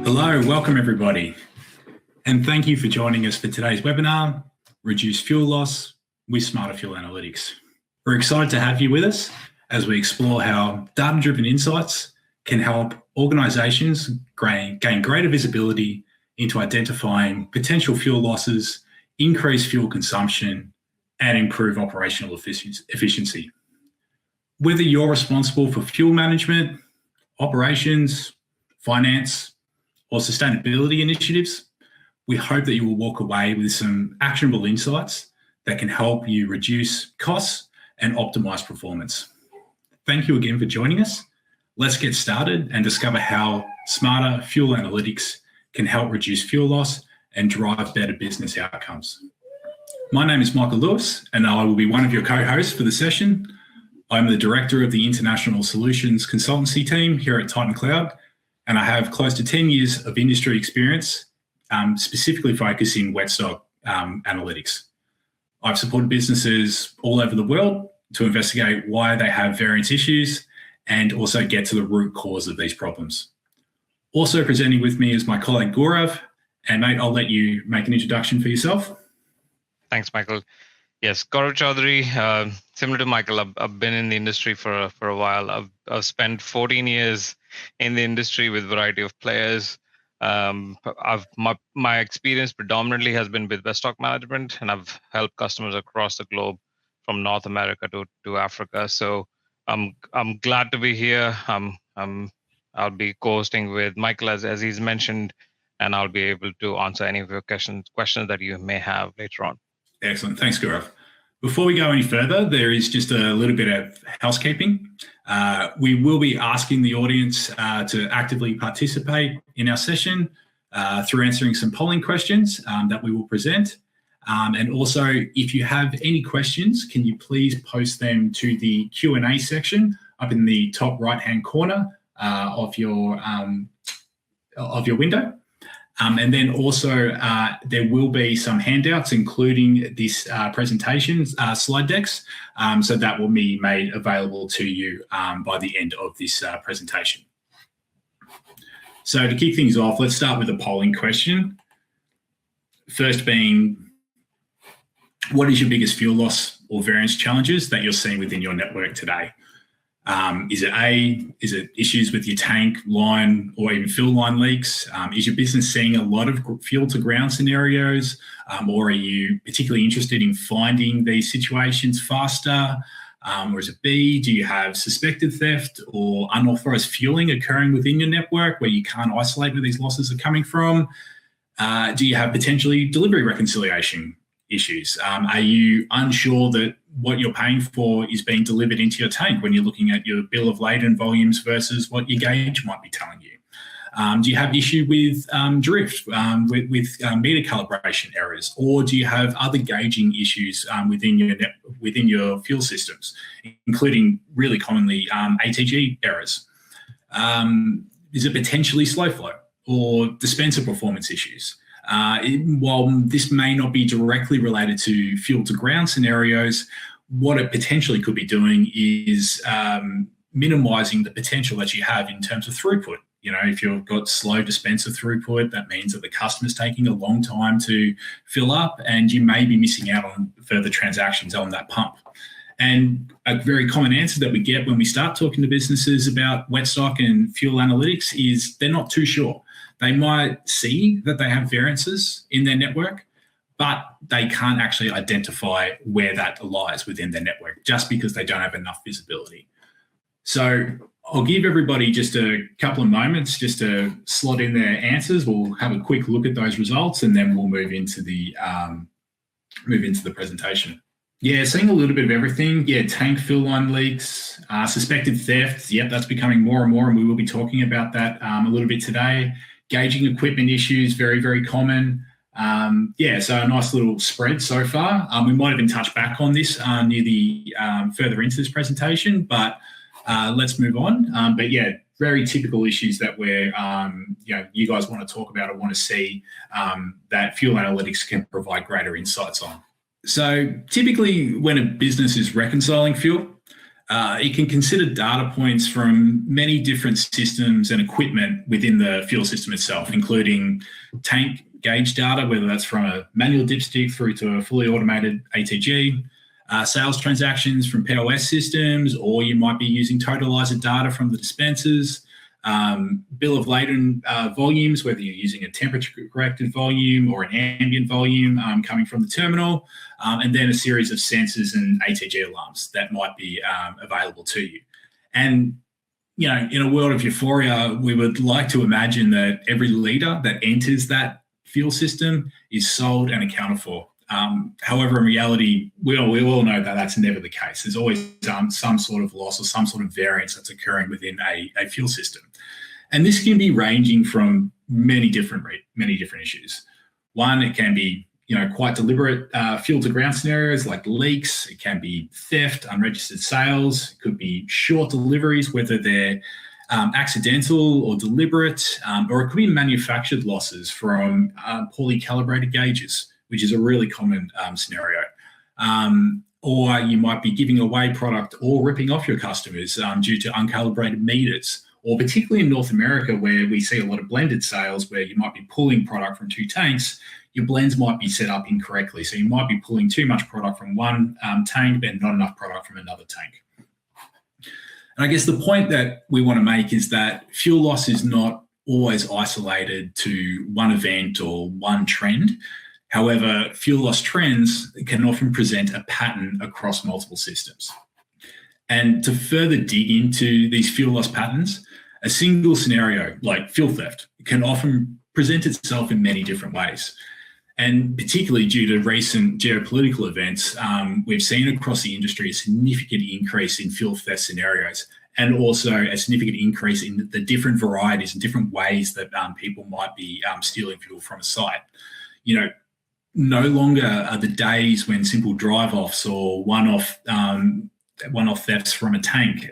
Hello, welcome everybody. And thank you for joining us for today's webinar, Reduce Fuel Loss with Smarter Fuel Analytics. We're excited to have you with us as we explore how data-driven insights can help organisations gain greater visibility into identifying potential fuel losses, increase fuel consumption, and improve operational efficiency. Whether you're responsible for fuel management, operations, finance, or sustainability initiatives, we hope that you will walk away with some actionable insights that can help you reduce costs and optimize performance. Thank you again for joining us. Let's get started and discover how smarter fuel analytics can help reduce fuel loss and drive better business outcomes. My name is Michael Lewis, and I will be one of your co-hosts for the session. I'm the director of the International Solutions Consultancy team here at Titan Cloud, and I have close to 10 years of industry experience, specifically focusing wetstock analytics. I've supported businesses all over the world to investigate why they have variance issues and also get to the root cause of these problems. Also presenting with me is my colleague Gaurav, and mate, I'll let you make an introduction for yourself. Thanks, Michael. Yes, Gaurav Chowdhury. Similar to Michael, I've been in the industry for a while. I've spent 14 years in the industry with a variety of players. My experience predominantly has been with wetstock management, and I've helped customers across the globe from North America to Africa. So I'm glad to be here. I'll be co-hosting with Michael as he's mentioned, and I'll be able to answer any of your questions that you may have later on. Excellent. Thanks, Gaurav. Before we go any further, there is just a little bit of housekeeping. We will be asking the audience to actively participate in our session through answering some polling questions that we will present. And also, if you have any questions, can you please post them to the Q&A section up in the top right-hand corner of your window. And then also there will be some handouts, including this presentation slide decks. So that will be made available to you by the end of this presentation. So to kick things off, let's start with a polling question. First being, what is your biggest fuel loss or variance challenges that you're seeing within your network today? Is it issues with your tank, line, or even fill line leaks? Is your business seeing a lot of fuel to ground scenarios? Or are you particularly interested in finding these situations faster? Or is it B, do you have suspected theft or unauthorized fueling occurring within your network where you can't isolate where these losses are coming from? Do you have potentially delivery reconciliation issues? Are you unsure that what you're paying for is being delivered into your tank when you're looking at your bill of lading volumes versus what your gauge might be telling you? Do you have issue with drift, with meter calibration errors, or do you have other gauging issues within your fuel systems, including really commonly ATG errors? Is it potentially slow flow or dispenser performance issues? While this may not be directly related to fuel to ground scenarios, what it potentially could be doing is minimizing the potential that you have in terms of throughput. You know, if you've got slow dispenser throughput, that means that the customer's taking a long time to fill up and you may be missing out on further transactions on that pump. And a very common answer that we get when we start talking to businesses about wetstock and fuel analytics is they're not too sure. They might see that they have variances in their network, but they can't actually identify where that lies within their network just because they don't have enough visibility. So I'll give everybody just a couple of moments just to slot in their answers. We'll have a quick look at those results and then we'll move into the presentation. Yeah, seeing a little bit of everything. Yeah, tank fill line leaks, suspected theft. Yep, that's becoming more and more, and we will be talking about that a little bit today. Gauging equipment issues, very, very common. Yeah, so a nice little spread so far. We might even touch back on this near the further into this presentation, but let's move on. But yeah, very typical issues that we're, you guys want to talk about or want to see that fuel analytics can provide greater insights on. So typically when a business is reconciling fuel, It can consider data points from many different systems and equipment within the fuel system itself, including tank gauge data, whether that's from a manual dipstick through to a fully automated ATG, sales transactions from POS systems, or you might be using totalizer data from the dispensers, bill of lading volumes, whether you're using a temperature-corrected volume or an ambient volume coming from the terminal, and then a series of sensors and ATG alarms that might be available to you. And, you know, in a world of euphoria, we would like to imagine that every litre that enters that fuel system is sold and accounted for. However, in reality, we all know that that's never the case. There's always some sort of loss or some sort of variance that's occurring within a fuel system. And this can be ranging from many different issues. One, it can be, you know, quite deliberate fuel to ground scenarios like leaks. It can be theft, unregistered sales. It could be short deliveries, whether they're accidental or deliberate, or it could be manufactured losses from poorly calibrated gauges, which is a really common scenario. Or you might be giving away product or ripping off your customers due to uncalibrated meters, or particularly in North America where we see a lot of blended sales where you might be pulling product from two tanks, your blends might be set up incorrectly. So you might be pulling too much product from one tank but not enough product from another tank. And I guess the point that we want to make is that fuel loss is not always isolated to one event or one trend. However, fuel loss trends can often present a pattern across multiple systems. And to further dig into these fuel loss patterns, a single scenario like fuel theft can often present itself in many different ways. And particularly due to recent geopolitical events, we've seen across the industry a significant increase in fuel theft scenarios, and also a significant increase in the different varieties and different ways that people might be stealing fuel from a site. You know, no longer are the days when simple drive-offs or one-off thefts from a tank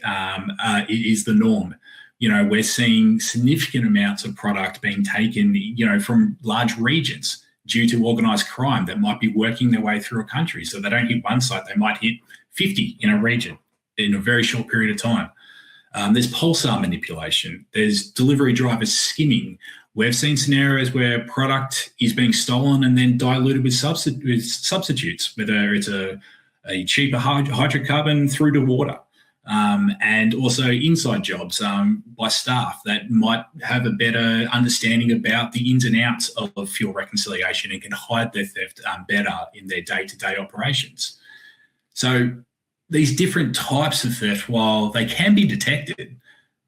is the norm. You know, we're seeing significant amounts of product being taken, you know, from large regions due to organised crime that might be working their way through a country. So they don't hit one site, they might hit 50 in a region in a very short period of time. There's pulsar manipulation. There's delivery drivers skimming. We've seen scenarios where product is being stolen and then diluted with substitutes, whether it's a cheaper hydrocarbon through to water. And also inside jobs by staff that might have a better understanding about the ins and outs of fuel reconciliation and can hide their theft better in their day-to-day operations. So these different types of theft, while they can be detected,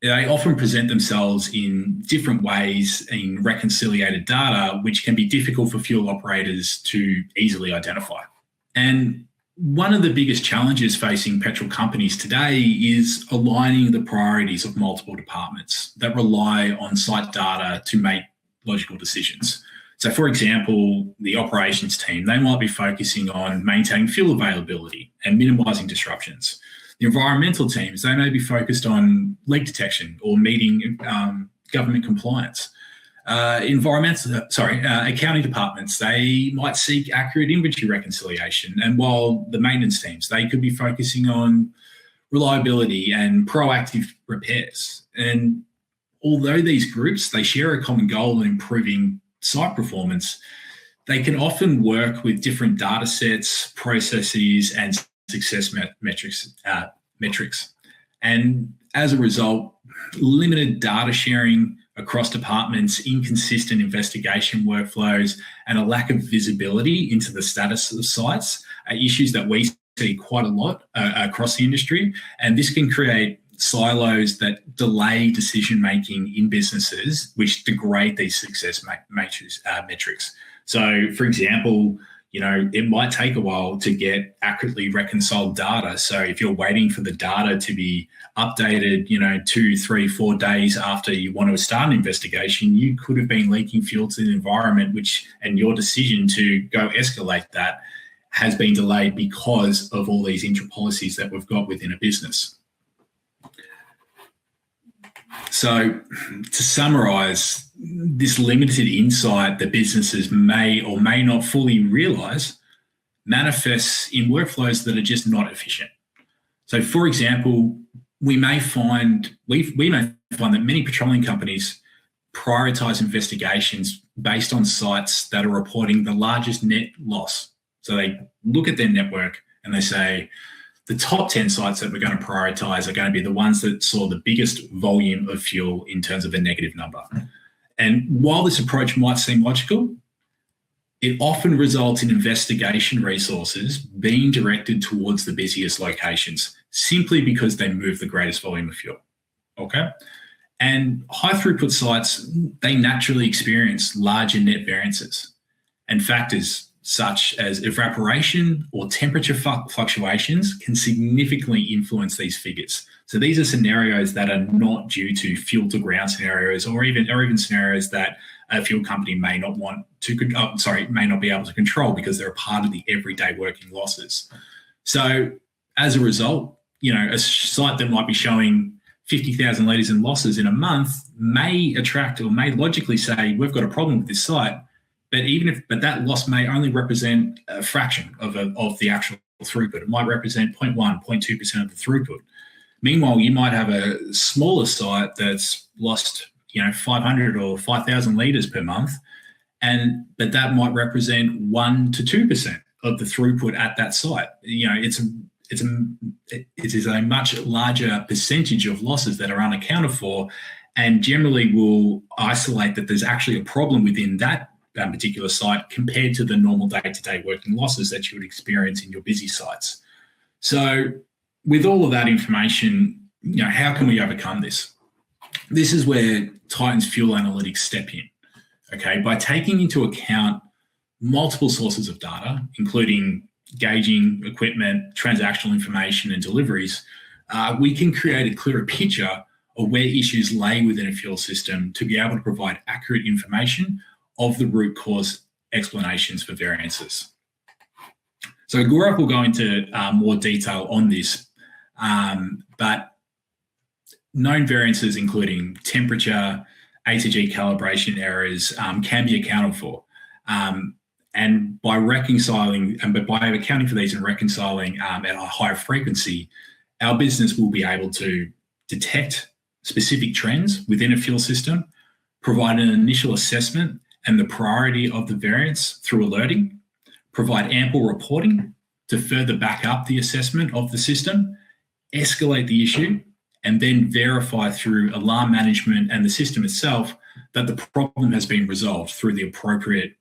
they often present themselves in different ways in reconciliated data, which can be difficult for fuel operators to easily identify. And one of the biggest challenges facing petrol companies today is aligning the priorities of multiple departments that rely on site data to make logical decisions. So, for example, the operations team, they might be focusing on maintaining fuel availability and minimising disruptions. The environmental teams, they may be focused on leak detection or meeting government compliance. Accounting departments, they might seek accurate inventory reconciliation. And while the maintenance teams, they could be focusing on reliability and proactive repairs. And although these groups, they share a common goal in improving site performance, they can often work with different data sets, processes, and success metrics. And as a result, limited data sharing across departments, inconsistent investigation workflows, and a lack of visibility into the status of sites are issues that we see quite a lot across the industry. And this can create silos that delay decision-making in businesses, which degrade these success metrics. So, for example, you know, it might take a while to get accurately reconciled data. So if you're waiting for the data to be updated, you know, 2, 3, 4 days after you want to start an investigation, you could have been leaking fuel to the environment, and your decision to go escalate that has been delayed because of all these intra-policies that we've got within a business. So to summarise, this limited insight that businesses may or may not fully realise manifests in workflows that are just not efficient. So, for example, we may find that many petroleum companies prioritize investigations based on sites that are reporting the largest net loss. So they look at their network and they say, the top 10 sites that we're going to prioritize are going to be the ones that saw the biggest volume of fuel in terms of a negative number. And while this approach might seem logical, it often results in investigation resources being directed towards the busiest locations simply because they move the greatest volume of fuel. Okay. And high throughput sites, they naturally experience larger net variances. And factors such as evaporation or temperature fluctuations can significantly influence these figures. So these are scenarios that are not due to fuel to ground scenarios, or even scenarios that a fuel company may not be able to control because they're a part of the everyday working losses. So as a result, a site that might be showing 50,000 litres in losses in a month may logically say, we've got a problem with this site, but that loss may only represent a fraction of the actual throughput. It might represent 0.1, 0.2% of the throughput. Meanwhile, you might have a smaller site that's lost 500 or 5,000 litres per month, but that might represent 1 to 2% of the throughput at that site. It is a much larger percentage of losses that are unaccounted for, and generally will isolate that there's actually a problem within that particular site compared to the normal day-to-day working losses that you would experience in your busy sites. So with all of that information, how can we overcome this? This is where Titan's fuel analytics step in, okay? By taking into account multiple sources of data, including gauging, equipment, transactional information, and deliveries, we can create a clearer picture of where issues lay within a fuel system to be able to provide accurate information of the root cause explanations for variances. So Gaurav will go into more detail on this, but known variances including temperature, A to G calibration errors can be accounted for. And by accounting for these and reconciling at a higher frequency, our business will be able to detect specific trends within a fuel system, provide an initial assessment and the priority of the variance through alerting, provide ample reporting to further back up the assessment of the system, escalate the issue, and then verify through alarm management and the system itself that the problem has been resolved through the appropriate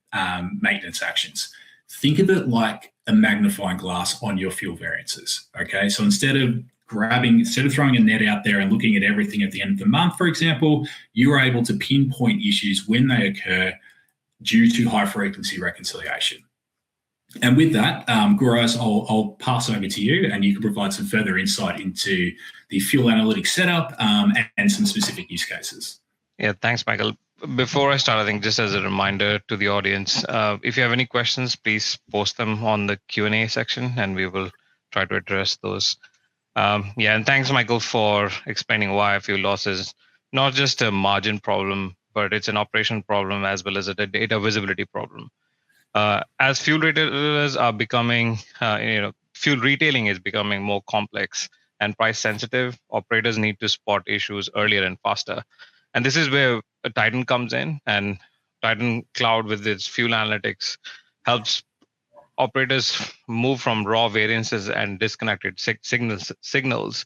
maintenance actions. Think of it like a magnifying glass on your fuel variances, okay? So instead of throwing a net out there and looking at everything at the end of the month, for example, you are able to pinpoint issues when they occur due to high frequency reconciliation. And with that, Gaurav, I'll pass over to you and you can provide some further insight into the fuel analytics setup and some specific use cases. Yeah, thanks, Michael. Before I start, I think just as a reminder to the audience, if you have any questions, please post them on the Q&A section and we will try to address those. And thanks, Michael, for explaining why fuel loss is not just a margin problem, but it's an operational problem as well as a data visibility problem. As fuel retailers are becoming, fuel retailing is becoming more complex and price sensitive, operators need to spot issues earlier and faster. And this is where Titan comes in, and Titan Cloud with its fuel analytics helps operators move from raw variances and disconnected signals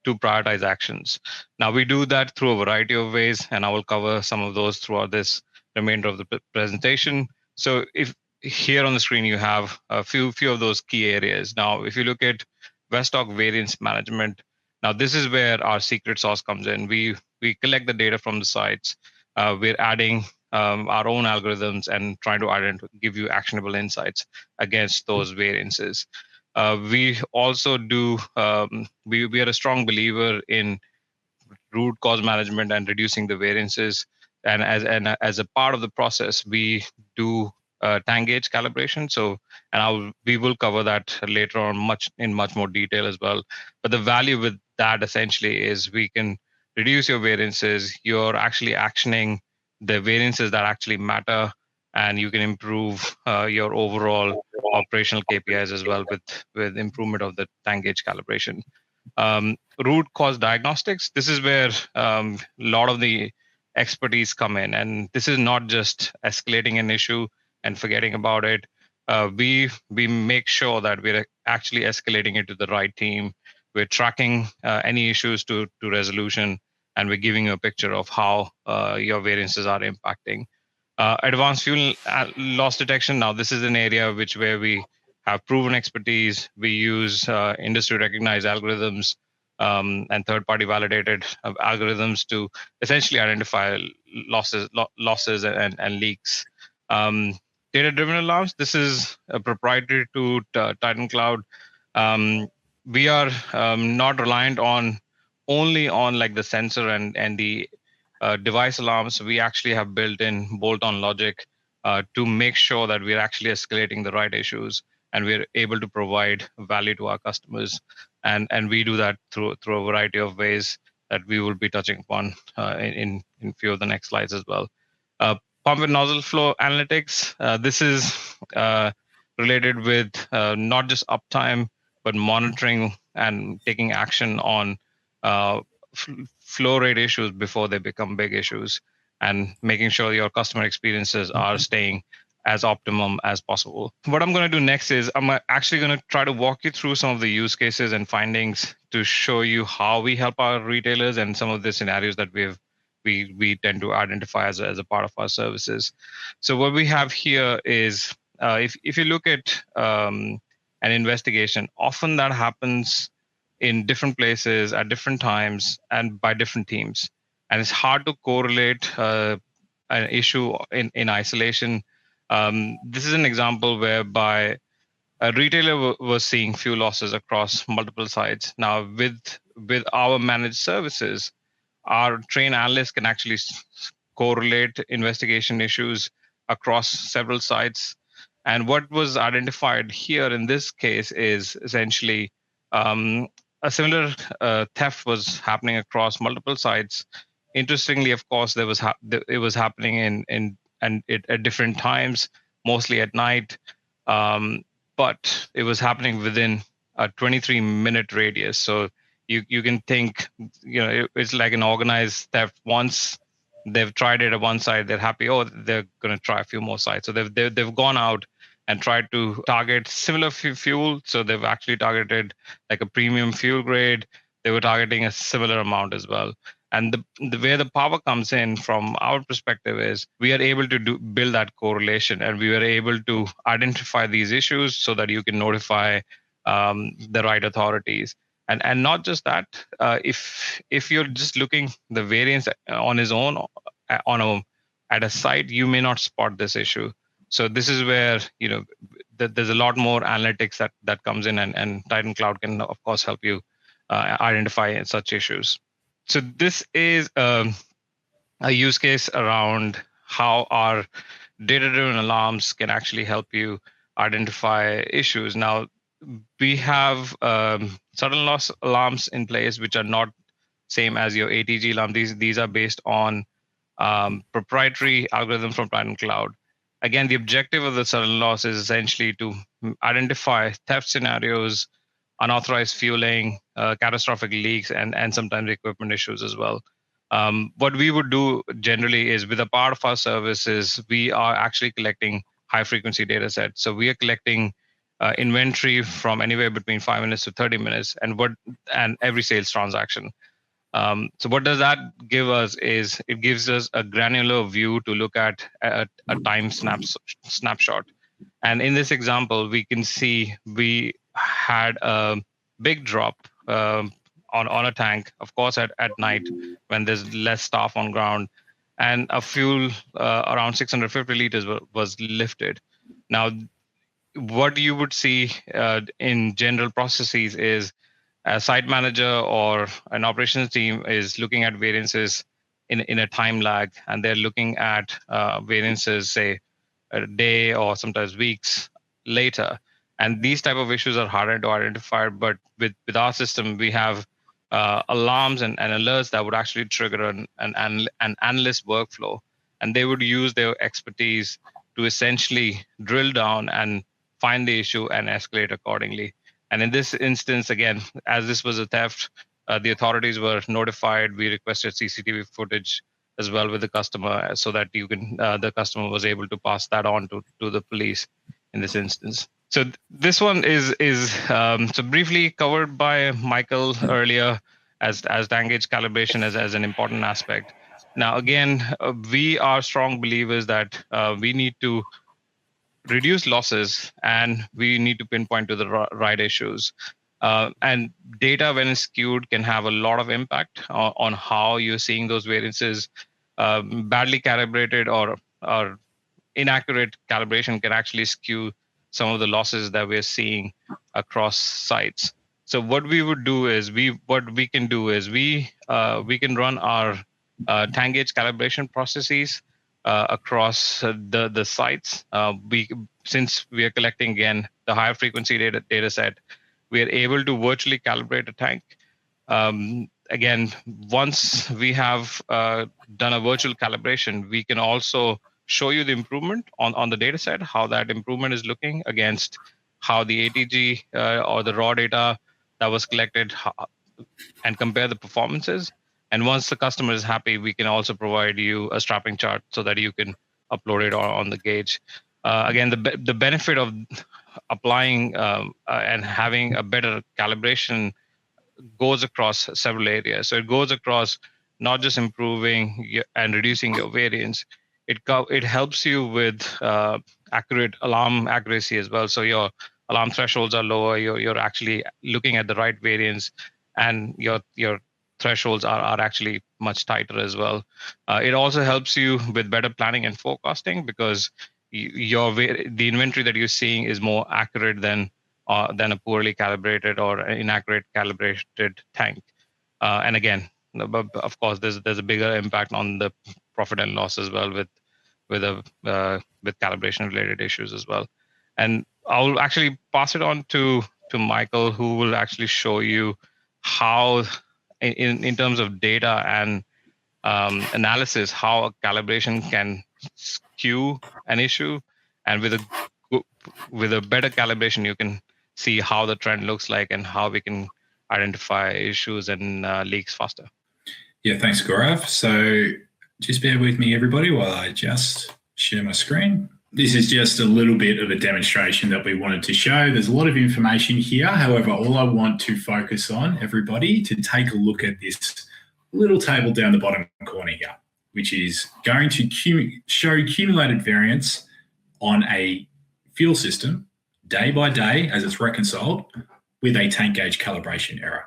to prioritize actions. Now we do that through a variety of ways, and I will cover some of those throughout this remainder of the presentation. So if here on the screen you have a few of those key areas. Now, if you look at wetstock variance management, now this is where our secret sauce comes in. We collect the data from the sites. We're adding our own algorithms and trying to give you actionable insights against those variances. We also do, we are a strong believer in root cause management and reducing the variances. And as a part of the process, we do tank gauge calibration. So, we will cover that later on in much more detail as well. But the value with that essentially is we can reduce your variances. You're actually actioning the variances that actually matter, and you can improve your overall operational KPIs as well with improvement of the tank gauge calibration. Root cause diagnostics, this is where a lot of the expertise come in. And this is not just escalating an issue and forgetting about it. We make sure that we're actually escalating it to the right team. We're tracking any issues to resolution, and we're giving you a picture of how your variances are impacting. Advanced fuel loss detection. Now, this is an area where we have proven expertise. We use industry recognized algorithms and third-party validated algorithms to essentially identify losses and leaks. Um, Data-driven alarms. This is proprietary to Titan Cloud. We are not reliant on only on like the sensor and the device alarms. We actually have built in bolt-on logic to make sure that we're actually escalating the right issues and we're able to provide value to our customers. And we do that through a variety of ways that we will be touching upon in few of the next slides as well. Pump and nozzle flow analytics. This is related with not just uptime, but monitoring and taking action on flow rate issues before they become big issues, and making sure your customer experiences are staying as optimum as possible. What I'm going to do next is I'm actually going to try to walk you through some of the use cases and findings to show you how we help our retailers and some of the scenarios that we tend to identify as a part of our services. So what we have here is if you look at an investigation, often that happens in different places at different times and by different teams. And it's hard to correlate an issue in isolation. This is an example whereby a retailer was seeing fuel losses across multiple sites. Now, with our managed services, our trained analysts can actually correlate investigation issues across several sites. And what was identified here in this case is essentially a similar theft was happening across multiple sites. Interestingly, of course, it was happening at different times, mostly at night, but it was happening within a 23-minute radius. So you can think, it's like an organized theft. Once they've tried it at one site, they're happy. Oh, they're going to try a few more sites. So they've gone out and tried to target similar fuel. So they've actually targeted like a premium fuel grade. They were targeting a similar amount as well. And the way the power comes in from our perspective is we are able to build that correlation, and we were able to identify these issues so that you can notify the right authorities. And not just that, if you're just looking the variance on his own at a site, you may not spot this issue. So this is where there's a lot more analytics that comes in, and Titan Cloud can of course help you identify such issues. So this is a use case around how our data-driven alarms can actually help you identify issues. Now, we have sudden loss alarms in place, which are not same as your ATG alarm. These are based on proprietary algorithm from Titan Cloud. Again, the objective of the sudden loss is essentially to identify theft scenarios, unauthorized fueling, catastrophic leaks, and sometimes equipment issues as well. What we would do generally is, with a part of our services, we are actually collecting high frequency data sets. So we are collecting inventory from anywhere between 5 minutes to 30 minutes, and every sales transaction. So what does that give us is it gives us a granular view to look at a time snapshot. And in this example, we can see we had a big drop on a tank, of course, at night when there's less staff on ground, and a fuel around 650 liters was lifted. Now, what you would see in general processes is a site manager or an operations team is looking at variances in a time lag, and they're looking at variances, say, a day or sometimes weeks later. And these type of issues are harder to identify, but with our system, we have alarms and alerts that would actually trigger an analyst workflow, and they would use their expertise to essentially drill down and find the issue and escalate accordingly. And in this instance, again, as this was a theft, the authorities were notified. We requested CCTV footage as well with the customer so that the customer was able to pass that on to the police in this instance. So this one is so briefly covered by Michael earlier as tank gauge calibration as an important aspect. Now, again, we are strong believers that we need to reduce losses and we need to pinpoint to the right issues. And data, when it's skewed, can have a lot of impact on how you're seeing those variances. Badly calibrated or inaccurate calibration can actually skew some of the losses that we're seeing across sites. So what we would do is we can run our tank gauge calibration processes across the sites. Since we are collecting again the higher frequency data set, we are able to virtually calibrate a tank. Again, once we have done a virtual calibration, we can also show you the improvement on the data set, how that improvement is looking against how the ATG or the raw data that was collected, and compare the performances. And once the customer is happy, we can also provide you a strapping chart so that you can upload it on the gauge. Again, the benefit of applying and having a better calibration goes across several areas. So it goes across not just improving and reducing your variance. It helps you with accurate alarm accuracy as well. So your alarm thresholds are lower. You're actually looking at the right variance, and your thresholds are actually much tighter as well. It also helps you with better planning and forecasting because the inventory that you're seeing is more accurate than a poorly calibrated or inaccurate calibrated tank. And again, of course, there's a bigger impact on the profit and loss as well with calibration related issues as well. And I'll actually pass it on to Michael, who will actually show you how, in terms of data and analysis, how a calibration can skew an issue, and with a better calibration, you can see how the trend looks like and how we can identify issues and leaks faster. Yeah, thanks, Gaurav. So just bear with me, everybody, while I just share my screen. This is just a little bit of a demonstration that we wanted to show. There's a lot of information here. However, all I want to focus on, everybody, to take a look at this little table down the bottom corner here, which is going to show cumulated variance on a fuel system day by day as it's reconciled with a tank gauge calibration error.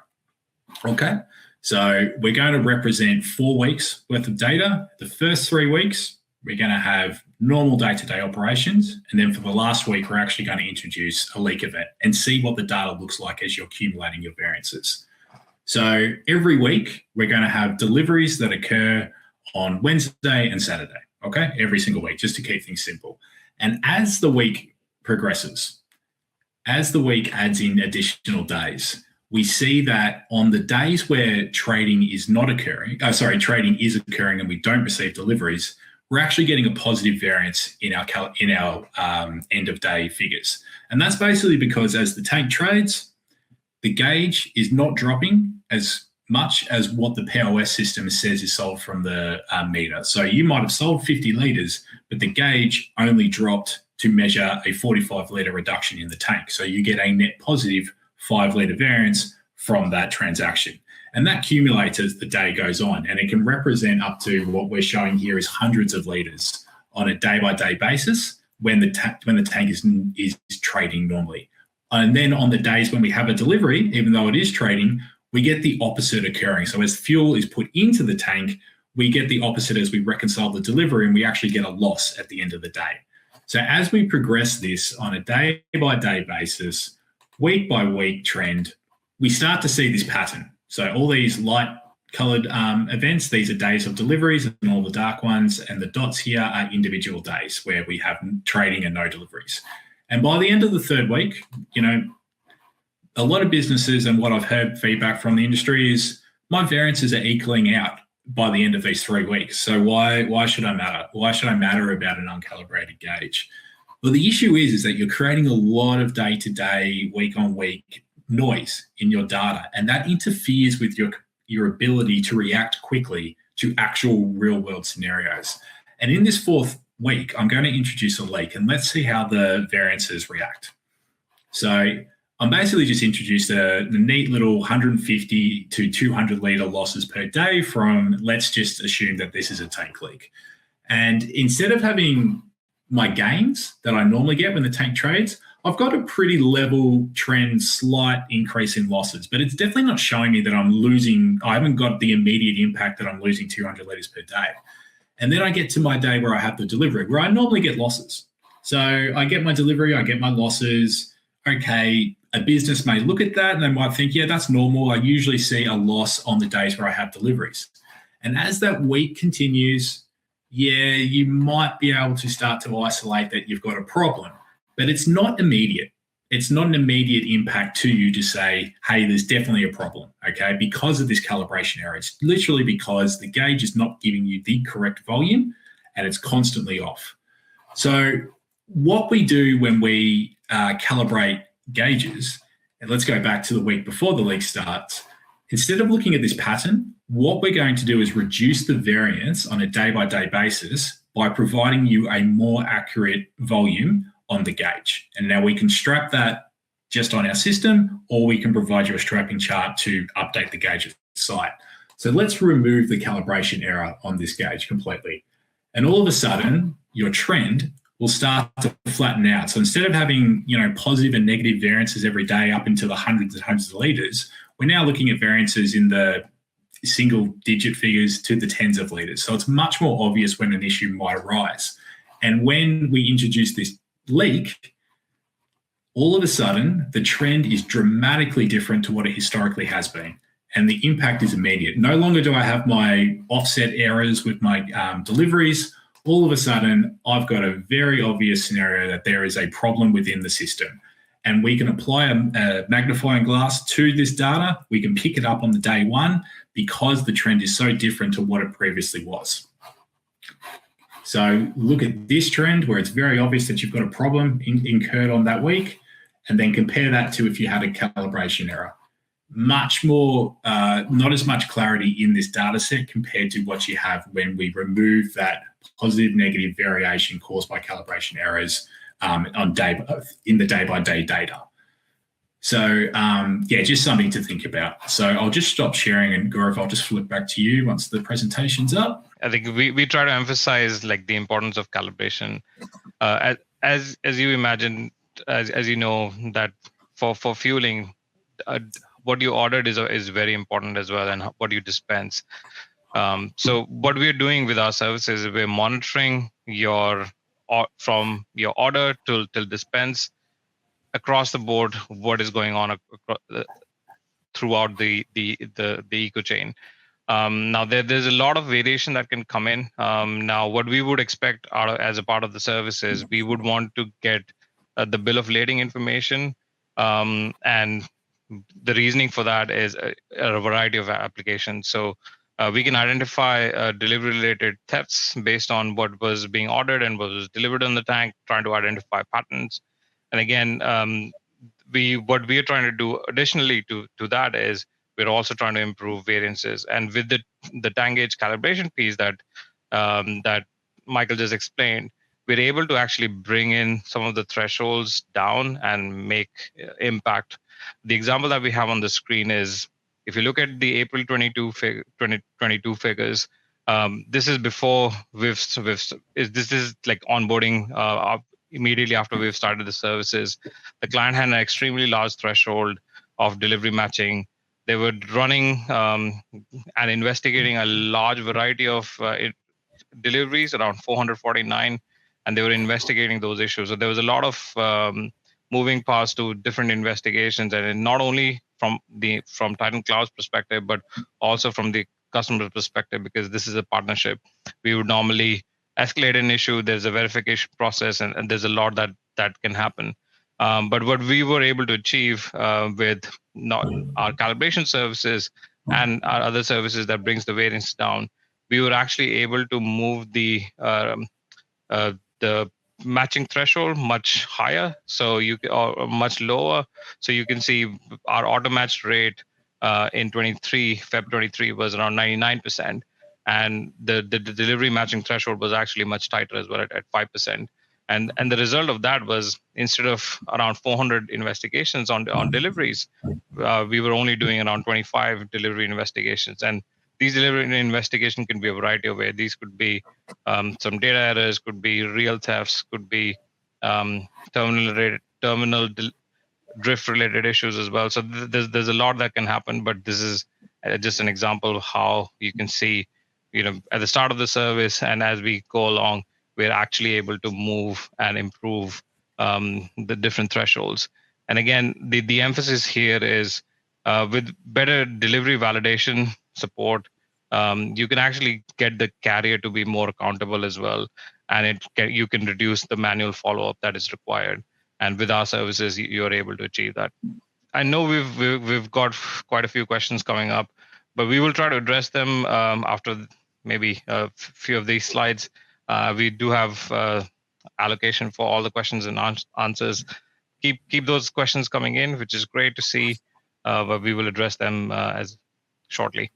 Okay, so we're going to represent 4 weeks worth of data. The first 3 weeks, we're going to have normal day-to-day operations. And then for the last week, we're actually going to introduce a leak event and see what the data looks like as you're accumulating your variances. So every week, we're going to have deliveries that occur on Wednesday and Saturday, okay? Every single week, just to keep things simple. And as the week progresses, as the week adds in additional days, we see that on the days where trading is trading is occurring and we don't receive deliveries, we're actually getting a positive variance in our end of day figures. And that's basically because as the tank trades, the gauge is not dropping as much as what the POS system says is sold from the meter. So you might have sold 50 litres, but the gauge only dropped to measure a 45 litre reduction in the tank. So you get a net positive 5 litre variance from that transaction. And that accumulates as the day goes on. And it can represent up to what we're showing here is hundreds of litres on a day-by-day basis when the tank is trading normally. And then on the days when we have a delivery, even though it is trading, we get the opposite occurring. So as fuel is put into the tank, we get the opposite as we reconcile the delivery, and we actually get a loss at the end of the day. So as we progress this on a day-by-day basis, week-by-week trend, we start to see this pattern. So all these light-coloured events, these are days of deliveries, and all the dark ones and the dots here are individual days where we have trading and no deliveries. And by the end of the 3rd week, a lot of businesses, and what I've heard feedback from the industry is my variances are equaling out by the end of these 3 weeks. So why should I matter? Why should I matter about an uncalibrated gauge? Well, the issue is that you're creating a lot of day-to-day, week-on-week noise in your data, and that interferes with your ability to react quickly to actual real world scenarios. And in this fourth week, I'm going to introduce a leak, and let's see how the variances react. So I'm basically just introduced the neat little 150 to 200 litre losses per day from, let's just assume that this is a tank leak. And instead of having my gains that I normally get when the tank trades, I've got a pretty level trend, slight increase in losses, but it's definitely not showing me that I'm losing. I haven't got the immediate impact that I'm losing 200 litres per day. And then I get to my day where I have the delivery, where I normally get losses. So I get my delivery, I get my losses. Okay, a business may look at that and they might think, yeah, that's normal. I usually see a loss on the days where I have deliveries. And as that week continues, yeah, you might be able to start to isolate that you've got a problem, but it's not immediate. It's not an immediate impact to you to say, hey, there's definitely a problem, okay, because of this calibration error. It's literally because the gauge is not giving you the correct volume and it's constantly off. So what we do when we calibrate gauges, and let's go back to the week before the leak starts, instead of looking at this pattern, what we're going to do is reduce the variance on a day-by-day basis by providing you a more accurate volume on the gauge. And now we can strap that just on our system, or we can provide you a strapping chart to update the gauge at the site. So let's remove the calibration error on this gauge completely. And all of a sudden, your trend will start to flatten out. So instead of having, positive and negative variances every day up into the hundreds and hundreds of litres, we're now looking at variances in the single digit figures to the tens of litres. So it's much more obvious when an issue might arise. And when we introduce this leak, all of a sudden, the trend is dramatically different to what it historically has been. And the impact is immediate. No longer do I have my offset errors with my deliveries. All of a sudden, I've got a very obvious scenario that there is a problem within the system. And we can apply a magnifying glass to this data. We can pick it up on the day one because the trend is so different to what it previously was. So look at this trend where it's very obvious that you've got a problem incurred on that week, and then compare that to if you had a calibration error. Much more, not as much clarity in this data set compared to what you have when we remove that positive, negative variation caused by calibration errors in the day-by-day data. So, just something to think about. So I'll just stop sharing, and Gaurav, I'll just flip back to you once the presentation's up. I think we try to emphasize the importance of calibration. As you imagine, as you know, that for fueling, what you ordered is very important as well, and what you dispense. So what we're doing with our services is we're monitoring from your order till dispense across the board what is going on throughout the eco chain. Now there's a lot of variation that can come in. Now what we would expect as a part of the service is we would want to get the bill of lading information, and the reasoning for that is a variety of applications. So we can identify delivery-related thefts based on what was being ordered and what was delivered on the tank, trying to identify patterns. And again, what we are trying to do additionally to that is we're also trying to improve variances. And with the tank gauge calibration piece that Michael just explained, we're able to actually bring in some of the thresholds down and make impact. The example that we have on the screen is, if you look at the April 2022 figures, this is before this is like onboarding immediately after we've started the services. The client had an extremely large threshold of delivery matching. They were running and investigating a large variety of deliveries, around 449, and they were investigating those issues. So there was a lot of moving parts to different investigations, and not only from Titan Cloud's perspective, but also from the customer's perspective, because this is a partnership. We would normally escalate an issue. There's a verification process, and there's a lot that can happen. But what we were able to achieve with our calibration services and our other services that brings the variance down, we were actually able to move the matching threshold much higher, so or much lower. So you can see our auto match rate in Feb 23 was around 99%, and the delivery matching threshold was actually much tighter as well at 5%. And the result of that was, instead of around 400 investigations on deliveries, we were only doing around 25 delivery investigations. And these delivery investigations can be a variety of ways. These could be some data errors, could be real thefts, could be terminal drift related issues as well. So there's a lot that can happen, but this is just an example of how you can see, at the start of the service and as we go along, we're actually able to move and improve the different thresholds. And again, the emphasis here is with better delivery validation support, you can actually get the carrier to be more accountable as well, and you can reduce the manual follow-up that is required. And with our services, you're able to achieve that. I know we've got quite a few questions coming up, but we will try to address them after maybe a few of these slides. We do have allocation for all the questions and answers. Keep those questions coming in, which is great to see, but we will address them as shortly.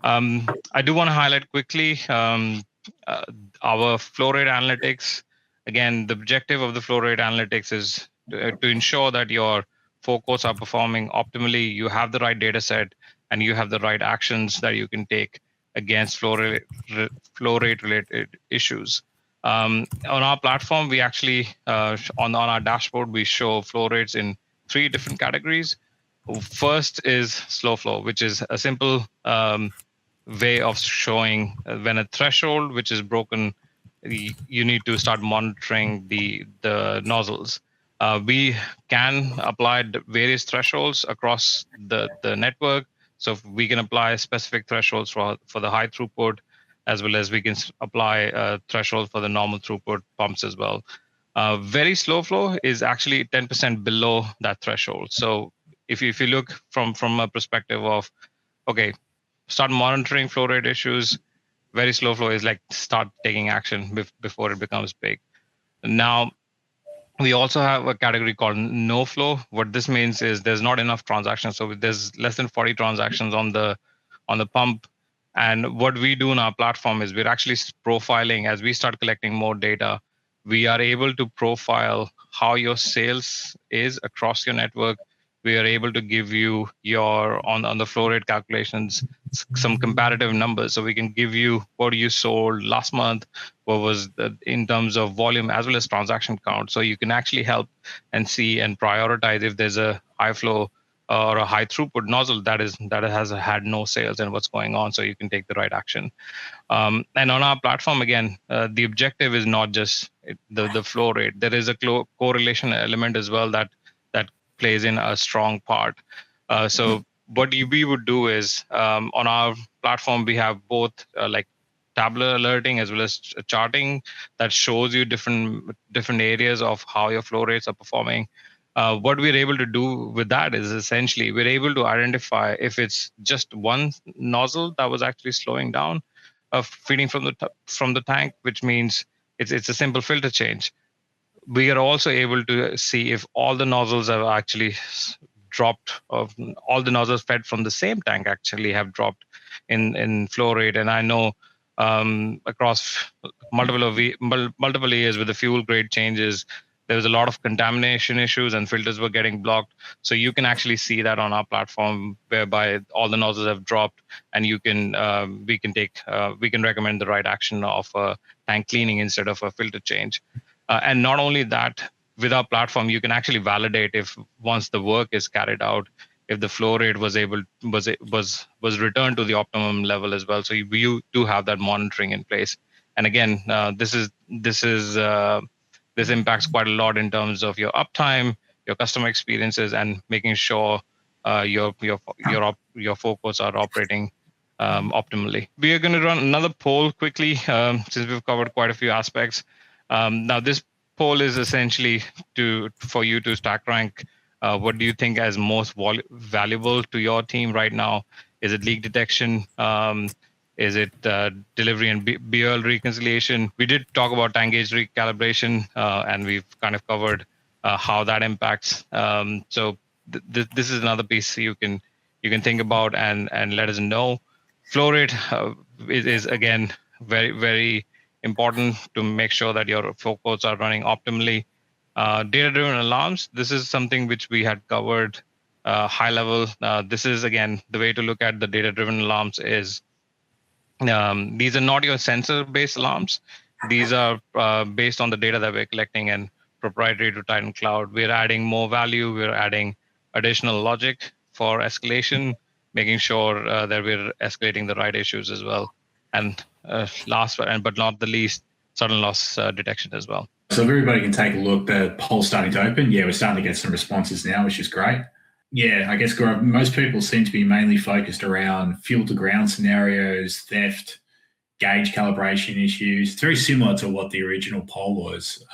I do want to highlight quickly our flow rate analytics. Again, the objective of the flow rate analytics is to ensure that your forecasts are performing optimally, you have the right data set, and you have the right actions that you can take against flow rate related issues. On our platform, we actually, on our dashboard, we show flow rates in 3 different categories. First is slow flow, which is a simple way of showing when a threshold which is broken, you need to start monitoring the nozzles. We can apply various thresholds across the network. So we can apply specific thresholds for the high throughput, as well as we can apply thresholds for the normal throughput pumps as well. Very slow flow is actually 10% below that threshold. So if you look from a perspective of, okay, start monitoring flow rate issues, very slow flow is like start taking action before it becomes big. Now, we also have a category called no flow. What this means is there's not enough transactions. So there's less than 40 transactions on the pump. And what we do in our platform is we're actually profiling. As we start collecting more data, we are able to profile how your sales is across your network. We are able to give you your on the flow rate calculations some comparative numbers, so we can give you what you sold last month, what was in terms of volume as well as transaction count, so you can actually help and see and prioritize if there's a high flow or a high throughput nozzle that has had no sales and what's going on, so you can take the right action. And on our platform, again, the objective is not just the flow rate. There is a correlation element as well that plays in a strong part. So what we would do is on our platform, we have both like tabular alerting as well as charting that shows you different areas of how your flow rates are performing. What we're able to do with that is essentially we're able to identify if it's just one nozzle that was actually slowing down, feeding from the tank, which means it's a simple filter change. We are also able to see if all the nozzles have actually dropped, of all the nozzles fed from the same tank actually have dropped in flow rate. And I know across multiple years with the fuel grade changes, there was a lot of contamination issues and filters were getting blocked. So you can actually see that on our platform, whereby all the nozzles have dropped, and you can we can recommend the right action of tank cleaning instead of a filter change. And not only that, with our platform, you can actually validate if once the work is carried out, if the flow rate was returned to the optimum level as well. So you do have that monitoring in place. And again, this impacts quite a lot in terms of your uptime, your customer experiences, and making sure your forecourts are operating optimally. We are going to run another poll quickly since we've covered quite a few aspects. Now, this poll is essentially for you to stack rank what do you think as most valuable to your team right now. Is it leak detection? Is it delivery and BL reconciliation? We did talk about time gauge recalibration, and we've kind of covered how that impacts. So this is another piece you can think about and let us know. Flow rate is again very important to make sure that your flow codes are running optimally. Data-driven alarms. This is something which we had covered high level. This is again the way to look at the data-driven alarms is these are not your sensor-based alarms. These are based on the data that we're collecting and proprietary to Titan Cloud. We're adding more value. We're adding additional logic for escalation, making sure that we're escalating the right issues as well. And last but not the least, sudden loss detection as well. So if everybody can take a look, the poll's starting to open. Yeah, we're starting to get some responses now, which is great. Yeah, I guess Gaurav, most people seem to be mainly focused around fuel to ground scenarios, theft, gauge calibration issues. It's very similar to what the original poll was.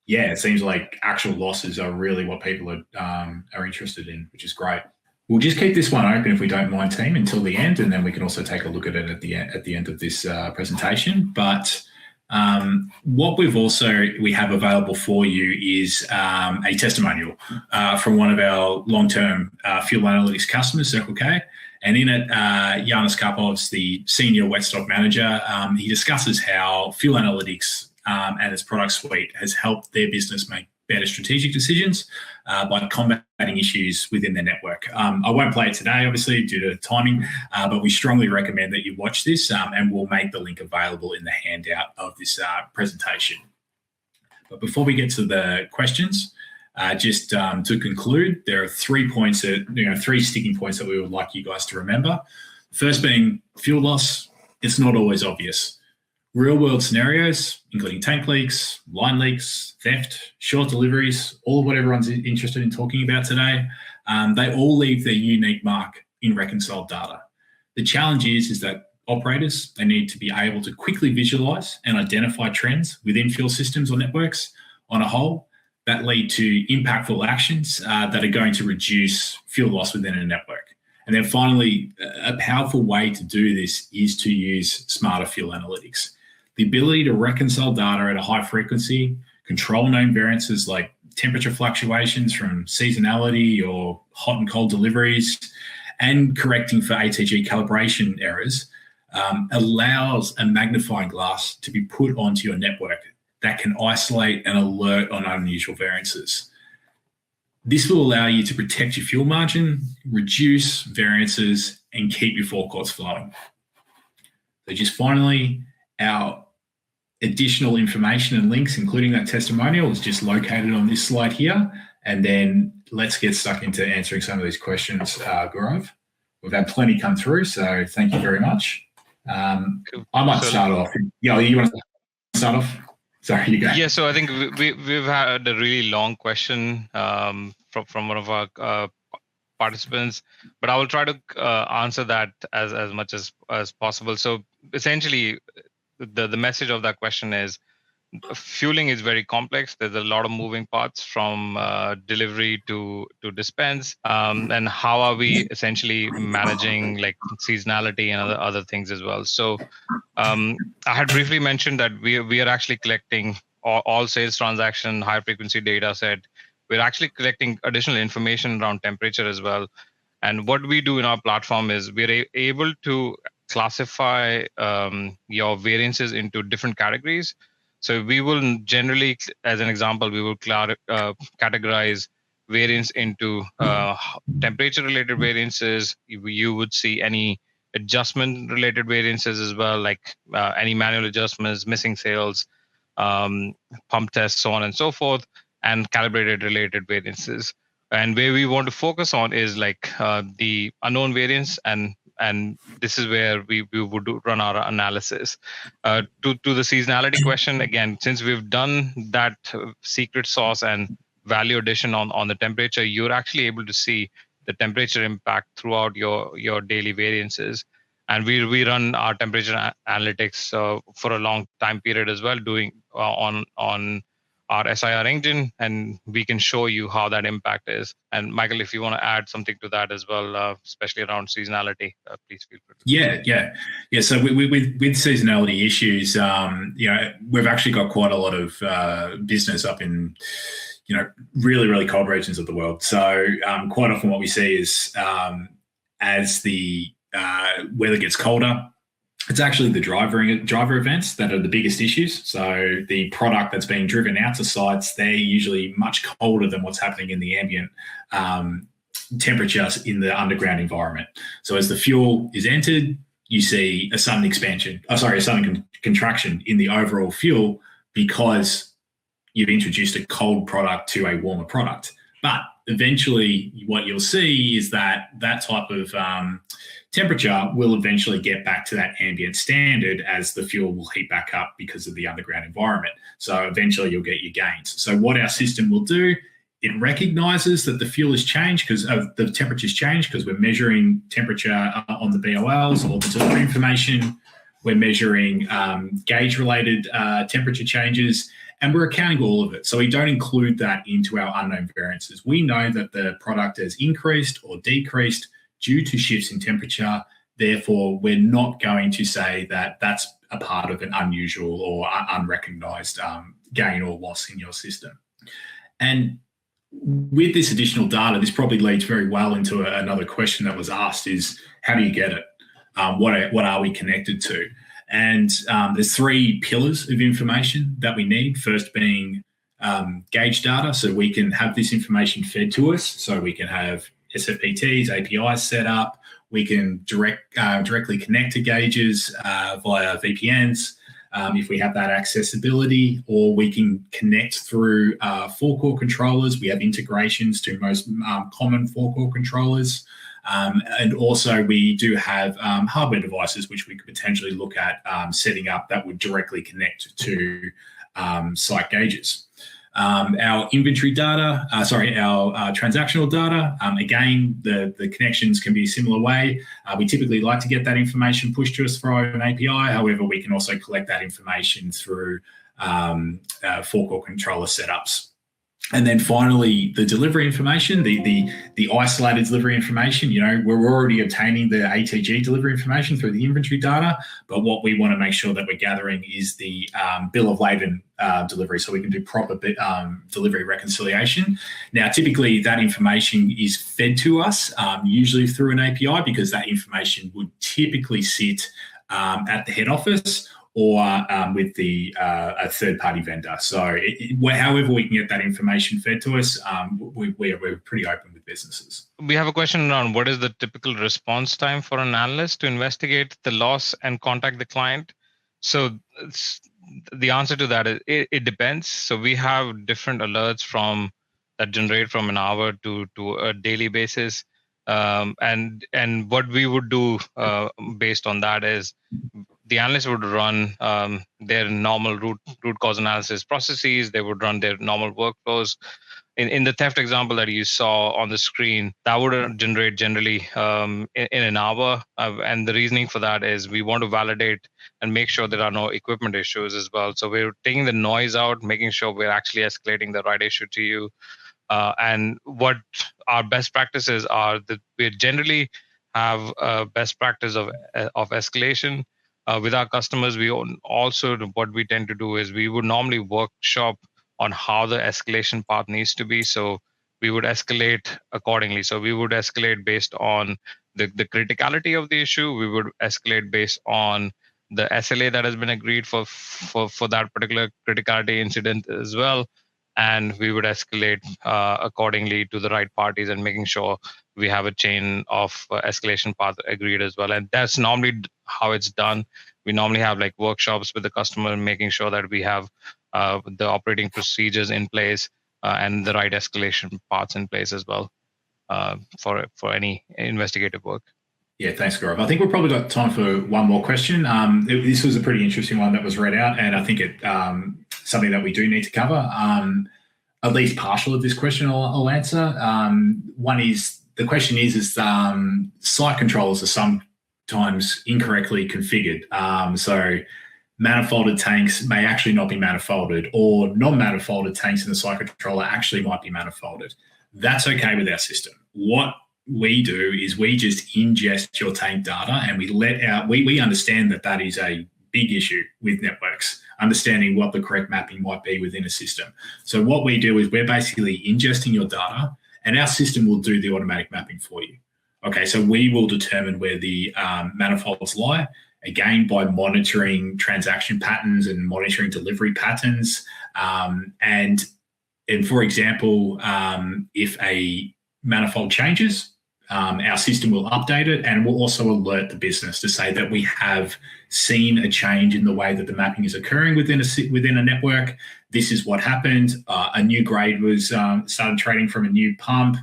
Yeah, it seems like actual losses are really what people are interested in, which is great. We'll just keep this one open if we don't mind, team, until the end, and then we can also take a look at it at the end of this presentation. But what we have available for you is a testimonial from one of our long-term fuel analytics customers, Circle K. And in it, Yanis Karpov's the senior wetstock manager. He discusses how fuel analytics and its product suite has helped their business make better strategic decisions by combating issues within their network. I won't play it today, obviously, due to timing, but we strongly recommend that you watch this, and we'll make the link available in the handout of this presentation. But before we get to the questions, just to conclude, there are 3 points that, 3 sticking points that we would like you guys to remember. First being fuel loss. It's not always obvious. Real world scenarios, including tank leaks, line leaks, theft, short deliveries, all of what everyone's interested in talking about today, they all leave their unique mark in reconciled data. The challenge is that operators, they need to be able to quickly visualize and identify trends within fuel systems or networks on a whole that lead to impactful actions that are going to reduce fuel loss within a network. And then finally, a powerful way to do this is to use smarter fuel analytics. The ability to reconcile data at a high frequency, control known variances like temperature fluctuations from seasonality or hot and cold deliveries, and correcting for ATG calibration errors allows a magnifying glass to be put onto your network that can isolate and alert on unusual variances. This will allow you to protect your fuel margin, reduce variances, and keep your forecasts flowing. So just finally, our additional information and links, including that testimonial, is just located on this slide here. And then let's get stuck into answering some of these questions, Gaurav. We've had plenty come through, so thank you very much. Cool. I might start off. Yeah, you want to start off? Sorry, you go. Yeah, so I think we've had a really long question from one of our participants, but I will try to answer that as much as possible. So essentially, the message of that question is fueling is very complex. There's a lot of moving parts from delivery to dispense, and how are we essentially managing like seasonality and other things as well. So I had briefly mentioned that we are actually collecting all sales transaction, high frequency data set. We're actually collecting additional information around temperature as well. And what we do in our platform is we're able to classify your variances into different categories. So we will generally, as an example, we will categorize variance into temperature-related variances. You would see any adjustment-related variances as well, like any manual adjustments, missing sales, pump tests, so on and so forth, and calibrated-related variances. And where we want to focus on is like the unknown variance, and this is where we would run our analysis. To the seasonality question, again, since we've done that secret sauce and value addition on the temperature, you're actually able to see the temperature impact throughout your daily variances. And we run our temperature analytics for a long time period as well, doing on our SIR engine, and we can show you how that impact is. And Michael, if you want to add something to that as well, especially around seasonality, please feel free to. Yeah. So with seasonality issues, we've actually got quite a lot of business up in, really, really cold regions of the world. So quite often what we see is as the weather gets colder, it's actually the driver events that are the biggest issues. So the product that's being driven out to sites, they're usually much colder than what's happening in the ambient temperatures in the underground environment. So as the fuel is entered, you see a sudden contraction in the overall fuel because you've introduced a cold product to a warmer product. But eventually what you'll see is that type of temperature will eventually get back to that ambient standard as the fuel will heat back up because of the underground environment. So eventually you'll get your gains. So what our system will do, it recognizes that the fuel has changed because the temperature's changed because we're measuring temperature on the BOLs or the delivery information. We're measuring gauge-related temperature changes, and we're accounting all of it. So we don't include that into our unknown variances. We know that the product has increased or decreased due to shifts in temperature. Therefore, we're not going to say that that's a part of an unusual or unrecognized gain or loss in your system. And with this additional data, this probably leads very well into another question that was asked is, how do you get it? What are we connected to? And there's three pillars of information that we need. First being gauge data, so we can have this information fed to us, so we can have SFPTs, APIs set up. We can directly connect to gauges via VPNs if we have that accessibility, or we can connect through forecourt controllers. We have integrations to most common forecourt controllers. And also we do have hardware devices which we could potentially look at setting up that would directly connect to site gauges. Our inventory data, our transactional data, again, the connections can be a similar way. We typically like to get that information pushed to us via an API. However, we can also collect that information through forecourt controller setups. And then finally, the delivery information, the isolated delivery information. We're already obtaining the ATG delivery information through the inventory data, but what we want to make sure that we're gathering is the bill of lading delivery, so we can do proper delivery reconciliation. Now, typically that information is fed to us, usually through an API, because that information would typically sit at the head office or with a third-party vendor. So however we can get that information fed to us, we're pretty open with businesses. We have a question around what is the typical response time for an analyst to investigate the loss and contact the client? So the answer to that is it depends. So we have different alerts that generate from an hour to a daily basis. And what we would do based on that is the analyst would run their normal root cause analysis processes. They would run their normal workflows. In the theft example that you saw on the screen, that would generate generally in an hour. And the reasoning for that is we want to validate and make sure there are no equipment issues as well. So we're taking the noise out, making sure we're actually escalating the right issue to you. And what our best practices are that we generally have a best practice of escalation. With our customers, what we tend to do is we would normally workshop on how the escalation path needs to be. So we would escalate accordingly. So we would escalate based on the criticality of the issue. We would escalate based on the SLA that has been agreed for that particular criticality incident as well. And we would escalate accordingly to the right parties and making sure we have a chain of escalation path agreed as well. And that's normally how it's done. We normally have workshops with the customer, making sure that we have the operating procedures in place and the right escalation paths in place as well for any investigative work. Yeah, thanks, Gaurav. I think we've probably got time for one more question. This was a pretty interesting one that was read out, and I think it's something that we do need to cover. At least partial of this question I'll answer. One is, the question is site controllers are sometimes incorrectly configured. So manifolded tanks may actually not be manifolded, or non-manifolded tanks in the cyclocontroller actually might be manifolded. That's okay with our system. What we do is we just ingest your tank data, and we understand that is a big issue with networks, understanding what the correct mapping might be within a system. So what we do is we're basically ingesting your data, and our system will do the automatic mapping for you. Okay, so we will determine where the manifolds lie, again, by monitoring transaction patterns and monitoring delivery patterns. And for example, if a manifold changes, our system will update it, and will also alert the business to say that we have seen a change in the way that the mapping is occurring within a network. This is what happened. A new grade was started trading from a new pump.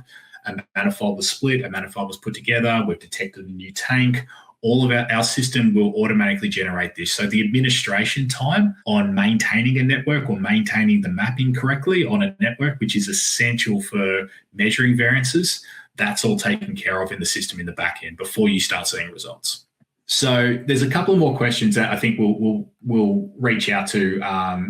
A manifold was split. A manifold was put together. We've detected a new tank. All of our system will automatically generate this. So the administration time on maintaining a network or maintaining the mapping correctly on a network, which is essential for measuring variances, that's all taken care of in the system in the back end before you start seeing results. So there's a couple more questions that I think we'll reach out to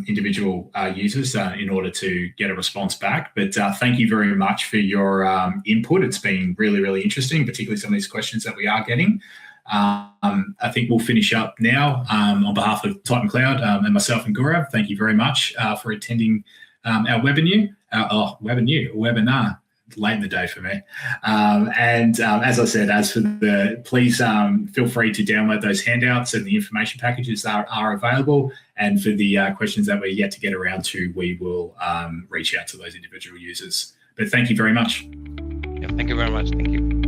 individual users in order to get a response back. But thank you very much for your input. It's been really, really interesting, particularly some of these questions that we are getting. I think we'll finish up now. On behalf of Titan Cloud and myself and Gaurav, thank you very much for attending our webinar. Late in the day for me. As I said, please feel free to download those handouts, and the information packages are available. And for the questions that we're yet to get around to, we will reach out to those individual users. But thank you very much. Yeah, thank you very much. Thank you.